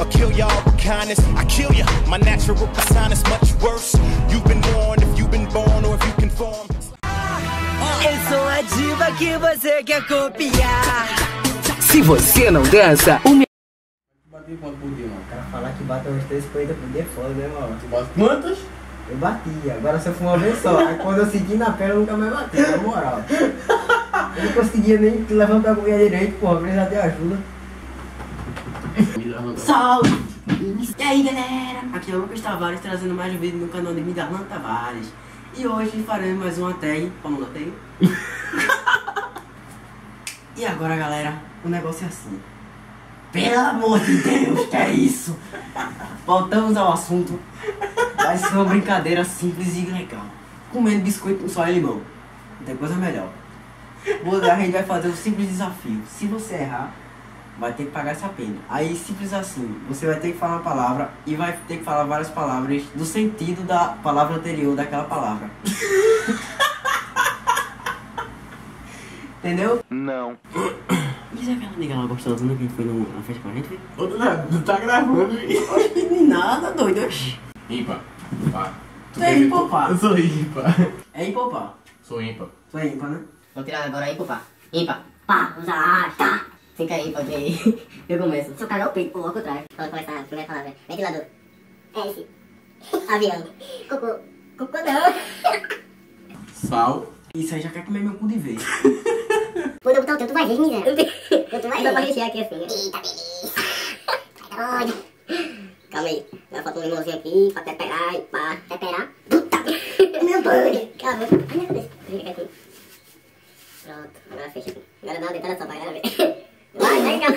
or kill y'all with kindness. I kill ya. My natural persona is much worse. You've been warned if you've been born or if you conform. Eu sou a diva que você quer copiar. Se você não dança, Bati quanto por dia, mano? O cara falar que bate umas 3 coisas por dia foda, né, mano? Tu bate quantas? Eu bati, agora se eu for uma vez só. Aí quando eu senti na perna eu nunca mais bati, na moral. Eu não conseguia nem levantar com a direito, porra, precisava de ajuda. Salve! E aí galera, aqui é o Lucas Tavares trazendo mais um vídeo no canal de Midarlan Tavares. E hoje faremos mais uma tag, qual o nome da tag? E agora galera, o negócio é assim. Pelo amor de Deus, que é isso? Voltamos ao assunto. Vai ser uma brincadeira simples e legal. Comendo biscoito com sal e limão. Não tem coisa melhor. A gente vai fazer um simples desafio. Se você errar, vai ter que pagar essa pena. Aí simples assim, você vai ter que falar uma palavra e vai ter que falar várias palavras do sentido da palavra anterior daquela palavra. Entendeu? não. Mas é aquela nega lá gostosa, né, que foi na festa com a gente, viu? Não tá gravando aí. Oxe, nem nada, doido, oxe. Ímpar. Pá. Tu é ímpar, pá. Eu sou ímpar. É ímpar, pá. Sou ímpar. Tu é ímpar, né? Vamos tirar agora ímpar, pá. Ímpar. Pá, usa a tá. Fica aí, porque eu começo. Seu cara é o peito, pô, ao contrário. Vamos começar a primeira palavra. Ventilador. É esse. Avião. Cocô. Cocô não. Sal. Isso aí já quer comer meu cu de vez. Quando eu botar o teu, tu vai ver, miséria. Tu vai ver. Dá pra rechear aqui assim. Eita, beleza. Vai doido. Calma aí. Vai faltar um limãozinho aqui pra temperar e pá. Temperar. Puta. Meu doido. Calma. Ai, minha cabeça. Fica aqui. Pronto. Agora fecha aqui. Agora dá uma deitada só pra galera ver. Vai, calma.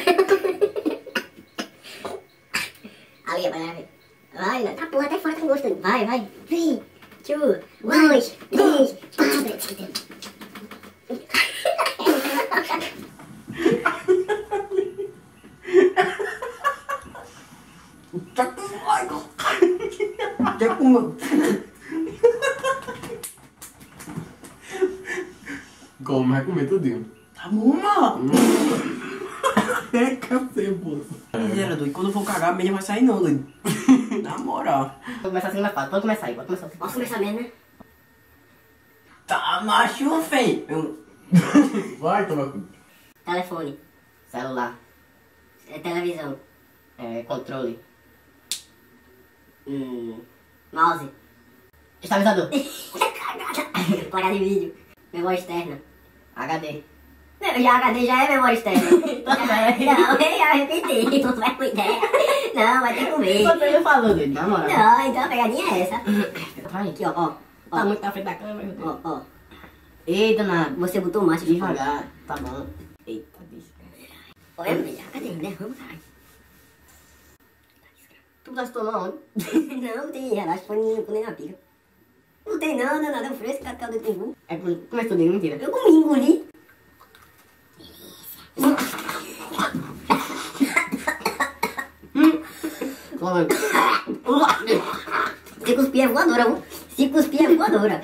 Ali, pra galera ver. Vai, não. Tá porra, até fora com gosto. Vai. 3, 2, 1, 3, 4. Até com... Como vai comer tudinho. Tá bom, mano. É caceboso. Miséria, doido. Quando eu for cagar, a menina vai sair não, doido. Na moral. Vou começar assim mais fácil. Pode começar aí, pode começar. Posso começar mesmo, né? Tá macho, feio. Vai tomar cu. Telefone. Celular. Televisão. Controle. Mouse. Estabilizador. Placa de vídeo. Memória externa. HD. HD já é memória externa. Não, eu já repeti. Não vai com ideia. Não, vai ter que comer. Você já falou, doido, na moral. Não, então a pegadinha é essa. Vai. Aqui, ó. Tá muito na frente da câmera. Ó. Eita, você botou o macho Devagar, tá bom. Eita, bicho. Olha, mulher, cadê? Derrama, caralho. Tu tá se tomando onde? Não, tem relaxa, põe na pica. Não tem não, nada, é um fresco, cacau do tempo. É começou de mentira. Eu comi, engoli. Se cuspir é voadora, viu? Se cuspir é voadora.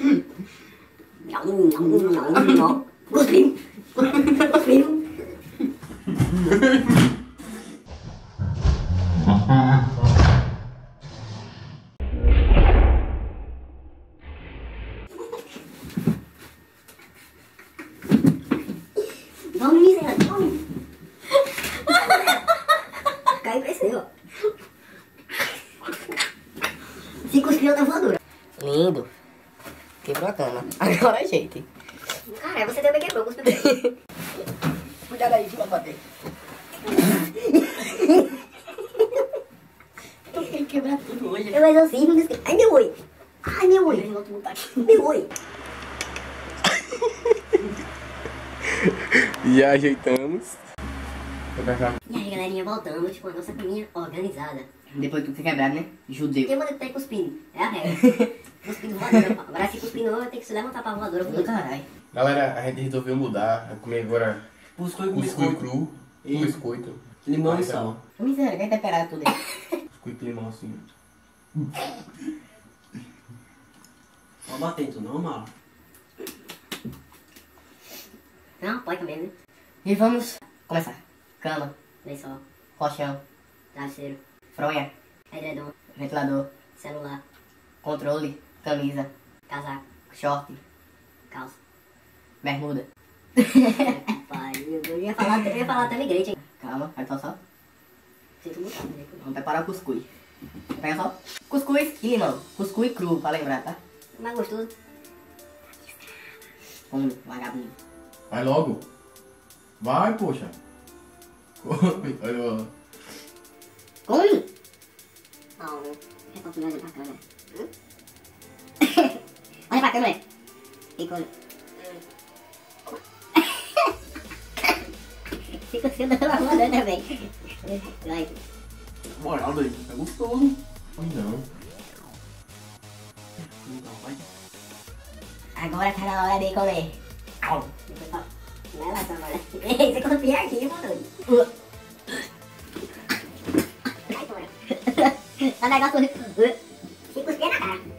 Cuspiu. Cuspiu. Vamos, miséria, vamos. Caiu pra esse, ó. Se cuspiu, tá voadora. Lindo. Quebrou a cama. Agora, gente. Cara, você também quebrou, cuspiu. Cuidado aí, vai bater. Eu tenho que quebrar tudo hoje. Eu exorcismo desse... Ai, meu oi. Ai, meu oi. Meu oi. E ajeitamos. E aí, galerinha, voltamos com a nossa caminha organizada. Depois que tu quebrado, né? Judeu. Tem uma que tá aí cuspindo. É a regra. Cuspindo voadora. Agora se cuspir não, vai ter que se levantar pra voadora. Caralho. Galera, a gente resolveu mudar. Vai comer agora Biscoito cuscuz cru. E Biscoito. limão e Vai, sal. Miséria, quer temperar tudo aí? Biscoito e limão assim. Pode bater tu não, mala. Não, pode comer, né? E vamos começar. Cama, Lençol, colchão, travesseiro, Fronha. Edredom. Ventilador. Celular. Controle. Camisa. Casaco. Short. Calça. Bermuda. Pai, eu ia falar até migrante, hein? Calma, vai só. Sinto muito, né? Vamos preparar o cuscuz. Pega só. Cuscuz e limão. Cuscuz cru, pra lembrar, tá? Mais gostoso. Come, vagabundo. Vai logo. Vai, poxa. Come. Olha. Come! Oh, é pra tu olhar pra câmera. Olha pra câmera. E come. Fica sendo uma roda também. Vai. Moral daí. É gostoso. Não. Agora tá na hora de comer. Au. Vai lá, Samara. Ei, você confia aqui, mano. Ai, porra. Tá negócio. Se cuspir na cara.